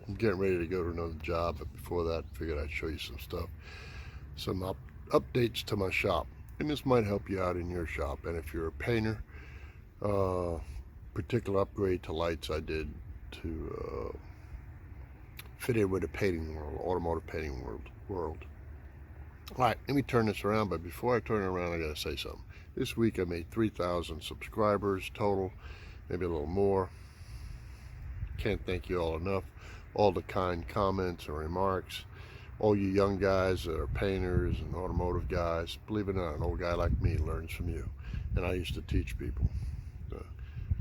I'm getting ready to go to another job, but before that, I figured I'd show you some stuff, some updates to my shop. And this might help you out in your shop. And if you're a painter, particular upgrade to lights I did to fit in with the painting world, automotive painting world. All right, let me turn this around, but before I turn it around, I gotta say something. This week I made 3,000 subscribers total, maybe a little more. Can't thank you all enough. All the kind comments and remarks. All you young guys that are painters and automotive guys, believe it or not, an old guy like me learns from you. And I used to teach people.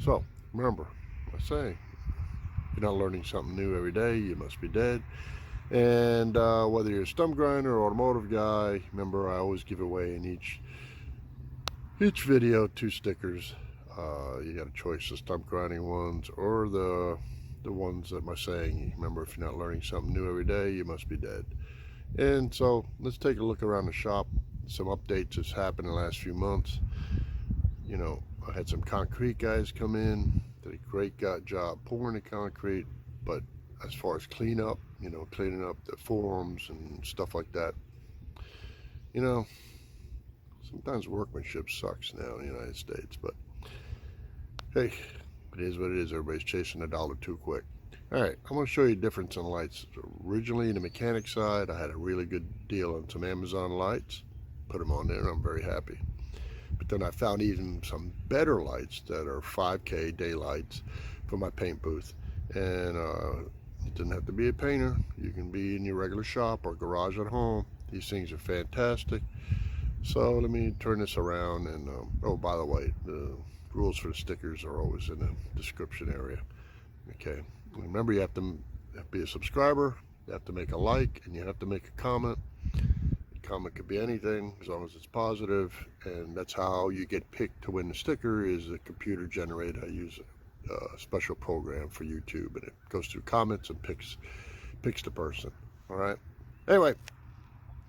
So, remember, I say, if you're not learning something new every day, you must be dead. And whether you're a stump grinder or automotive guy, remember I always give away in each video 2 stickers. You got a choice, the stump grinding ones or the ones that my saying. Remember, if you're not learning something new every day, you must be dead. And so let's take a look around the shop. Some updates that's happened in the last few months. You know, I had some concrete guys come in, did a great job pouring the concrete, but as far as cleaning up the forms and stuff like that, you know, sometimes workmanship sucks now in the United States, but hey, it is what it is. Everybody's chasing a dollar too quick. All right, I'm going to show you a difference in lights. Originally, in the mechanic side, I had a really good deal on some Amazon lights. Put them on there, and I'm very happy. But then I found even some better lights that are 5K daylights for my paint booth. And it doesn't have to be a painter. You can be in your regular shop or garage at home. These things are fantastic. So let me turn this around. And oh, by the way, the rules for the stickers are always in the description area. Okay, remember, you have to be a subscriber, you have to make a like, and you have to make a comment. The comment could be anything as long as it's positive, and that's how you get picked to win the sticker. Is a computer generated. I use a special program for YouTube, and it goes through comments and picks the person. All right, anyway,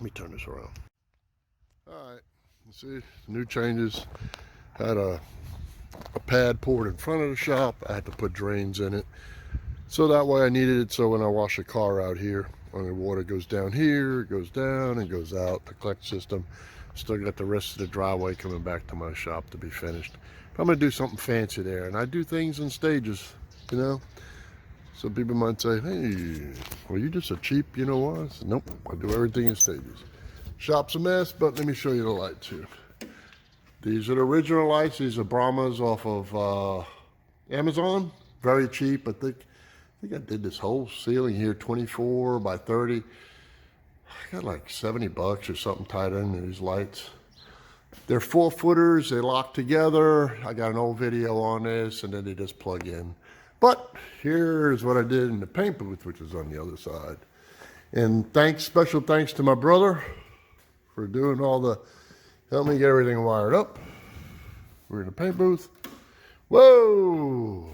let me turn this around. All right, you see new changes. Had a pad poured in front of the shop. I had to put drains in it, so that way I needed it, so when I wash a car out here, when the water goes down here, it goes down and goes out the collect system. Still got the rest of the driveway coming back to my shop to be finished. But I'm gonna do something fancy there, and I do things in stages, you know. So people might say, hey, well, you just a cheap, you know what? I said, nope, I do everything in stages. Shop's a mess, but let me show you the lights here. These are the original lights. These are Brahmas off of Amazon. Very cheap. I think I did this whole ceiling here, 24 by 30. I got like $70 or something tied into these lights. They're 4-footers. They lock together. I got an old video on this, and then they just plug in. But here's what I did in the paint booth, which is on the other side. And special thanks to my brother for doing all the, help me get everything wired up. We're in the paint booth. Whoa!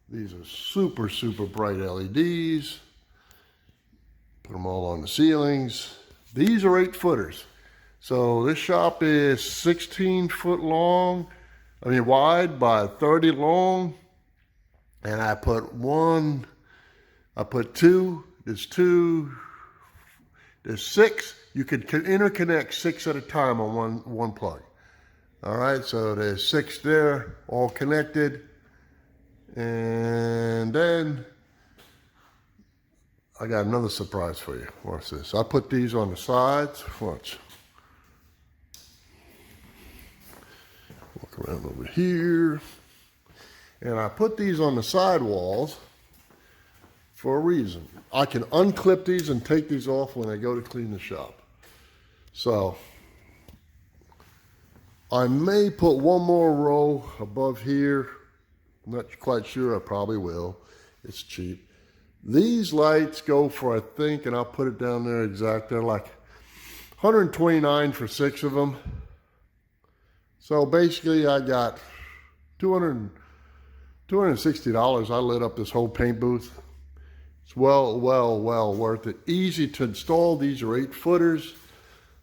These are super, super bright LEDs. Put them all on the ceilings. These are 8-footers. So this shop is 16 foot long, wide by 30 long. And I put 2, there's 6. You could interconnect 6 at a time on one plug. All right, so there's 6 there, all connected. And then I got another surprise for you. Watch this. I put these on the sides. Watch. Walk around over here. And I put these on the side walls for a reason. I can unclip these and take these off when I go to clean the shop. So I may put one more row above here. I'm not quite sure. I probably will. It's cheap. These lights go for, I think, and I'll put it down there exact, they're like $129 for 6 of them. So basically I got $260. I lit up this whole paint booth. It's well worth it. Easy to install. These are 8-footers.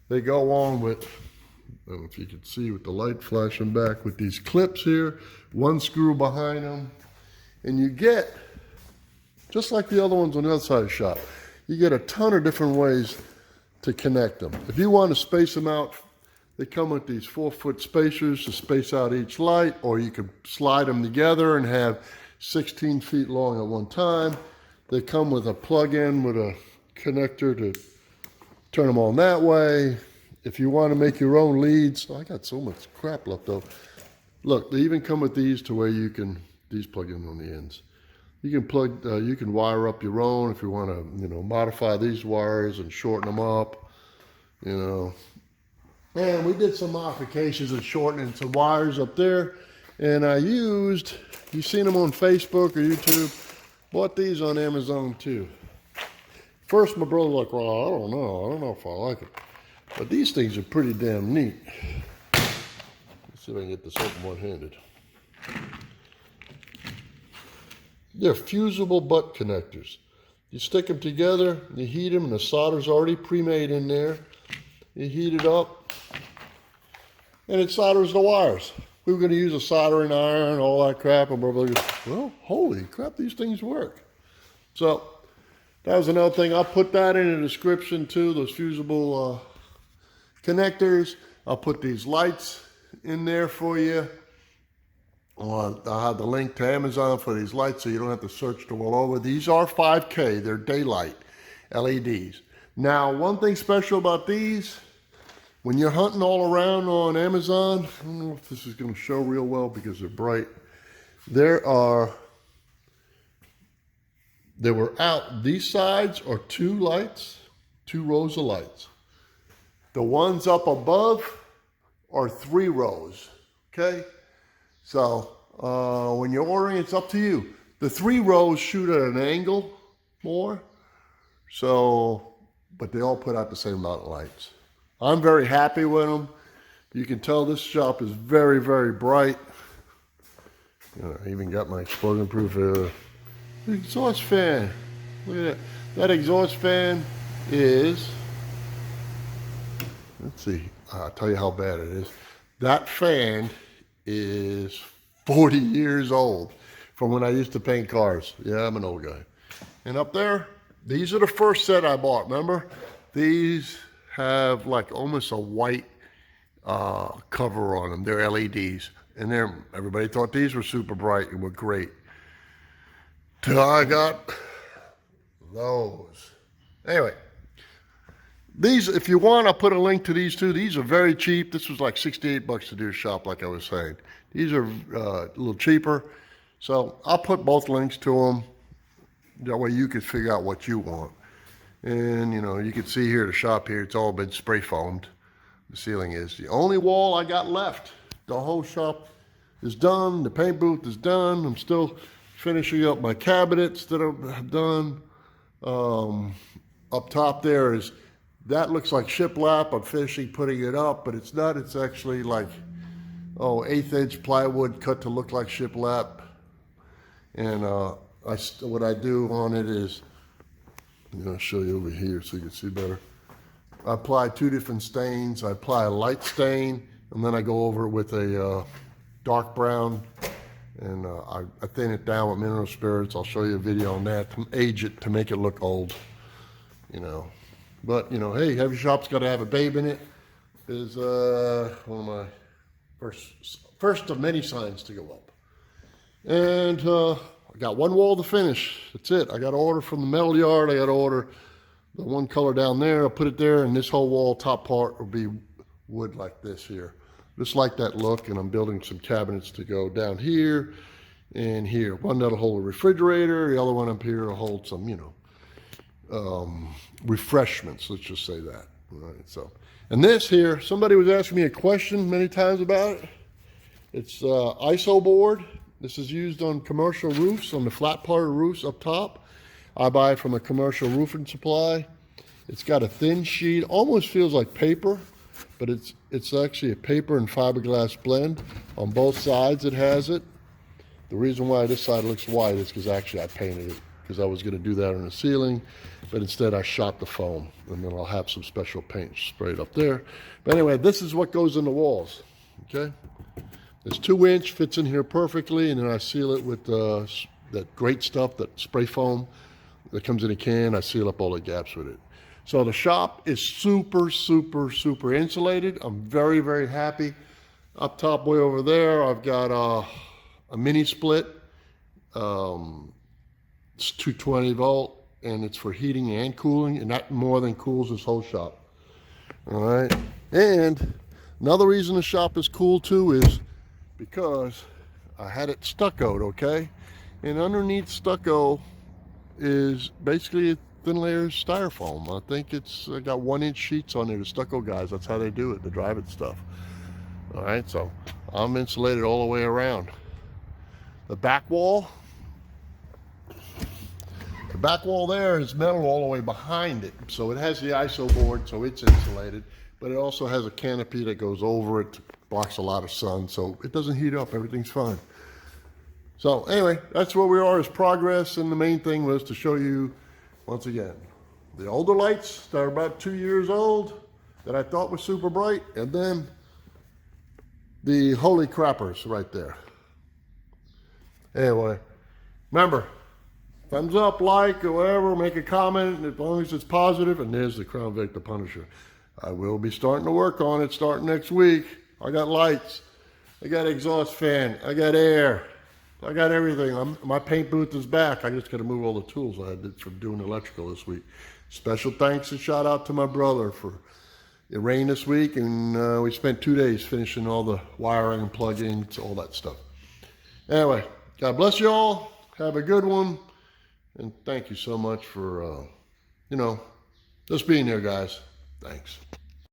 They go on with, I don't know if you can see with the light flashing back, with these clips here, 1 screw behind them, and you get just like the other ones on the other side of the shop. You get a ton of different ways to connect them. If you want to space them out, they come with these 4-foot spacers to space out each light, or you can slide them together and have 16 feet long at one time. They come with a plug-in with a connector to turn them on that way. If you want to make your own leads, I got so much crap left over. Look, they even come with these to where you can, these plug in on the ends. You can plug, you can wire up your own if you want to, you know, modify these wires and shorten them up, you know. And we did some modifications and shortening some wires up there. And I used, you've seen them on Facebook or YouTube, bought these on Amazon too. First, my brother was like, well, I don't know if I like it. But these things are pretty damn neat. Let's see if I can get this open one-handed. They're fusible butt connectors. You stick them together, you heat them, and the solder's already pre-made in there. You heat it up, and it solders the wires. We were going to use a soldering iron and all that crap, and my brother goes, well, holy crap, these things work. So that was another thing. I'll put that in the description too, those fusible connectors. I'll put these lights in there for you. I'll have the link to Amazon for these lights so you don't have to search them all over. These are 5K. They're daylight LEDs. Now, one thing special about these, when you're hunting all around on Amazon, I don't know if this is going to show real well because they're bright. There were out, these sides are 2 lights, 2 rows of lights. The ones up above are 3 rows, okay? So when you're ordering, it's up to you. The 3 rows shoot at an angle more, so, but they all put out the same amount of lights. I'm very happy with them. You can tell this shop is very, very bright. You know, I even got my explosion-proof exhaust fan. Look at that. That exhaust fan is, let's see, I'll tell you how bad it is. That fan is 40 years old from when I used to paint cars. Yeah, I'm an old guy. And up there, these are the first set I bought, remember? These have like almost a white cover on them. They're LEDs. And everybody thought these were super bright and were great. Till I got those. Anyway, these, if you want, I'll put a link to these too. These are very cheap. This was like 68 bucks to do a shop, like I was saying. These are a little cheaper. So I'll put both links to them. That way you can figure out what you want. And, you know, you can see here, the shop here, it's all been spray foamed. The ceiling is. The only wall I got left. The whole shop is done. The paint booth is done. I'm still finishing up my cabinets that I've done. Up top there is, that looks like shiplap. I'm finishing putting it up, but it's not. It's actually like, 1/8 inch plywood cut to look like shiplap. And what I do on it is, I'm going to show you over here so you can see better. I apply 2 different stains. I apply a light stain, and then I go over it with a dark brown, and I thin it down with mineral spirits. I'll show you a video on that to age it, to make it look old, you know. But, you know, hey, every shop's got to have a babe in it. Is one of my first of many signs to go up. And I got one wall to finish. That's it. I got to order from the metal yard. I got to order the one color down there. I'll put it there, and this whole wall top part will be wood like this here. Just like that look, and I'm building some cabinets to go down here and here. One that'll hold a refrigerator. The other one up here will hold some, you know, refreshments. Let's just say that. All right, so, and this here, somebody was asking me a question many times about it. It's ISO board. This is used on commercial roofs, on the flat part of roofs up top. I buy it from a commercial roofing supply. It's got a thin sheet, almost feels like paper, but it's actually a paper and fiberglass blend. On both sides it has it. The reason why this side looks white is because actually I painted it, because I was going to do that on the ceiling, but instead I shot the foam, and then I'll have some special paint sprayed up there. But anyway, this is what goes in the walls, okay? It's 2 inch, fits in here perfectly, and then I seal it with the that great stuff, that spray foam that comes in a can. I seal up all the gaps with it. So the shop is super, super, super insulated. I'm very, very happy. Up top way over there, I've got a mini split. It's 220 volt, and it's for heating and cooling, and that more than cools this whole shop. All right. And another reason the shop is cool too is because I had it stuccoed, okay? And underneath stucco is basically a thin layer of styrofoam. I think it's got 1-inch sheets on there. The stucco guys, that's how they do it, the drive it stuff. All right, so I'm insulated all the way around. The back wall there is metal all the way behind it. So it has the ISO board, so it's insulated, but it also has a canopy that goes over it, blocks a lot of sun, so it doesn't heat up, everything's fine. So anyway, that's where we are as progress, and the main thing was to show you, once again, the older lights that are about 2 years old that I thought were super bright, and then the holy crappers right there. Anyway, remember, thumbs up, like, or whatever, make a comment, as long as it's positive, and there's the Crown Vic, the Punisher. I will be starting to work on it starting next week. I got lights, I got exhaust fan, I got air, I got everything. My paint booth is back. I just got to move all the tools I did for doing electrical this week. Special thanks and shout out to my brother for it rained this week, and we spent 2 days finishing all the wiring and plug-ins, all that stuff. Anyway, God bless you all. Have a good one. And thank you so much for, just being there, guys. Thanks.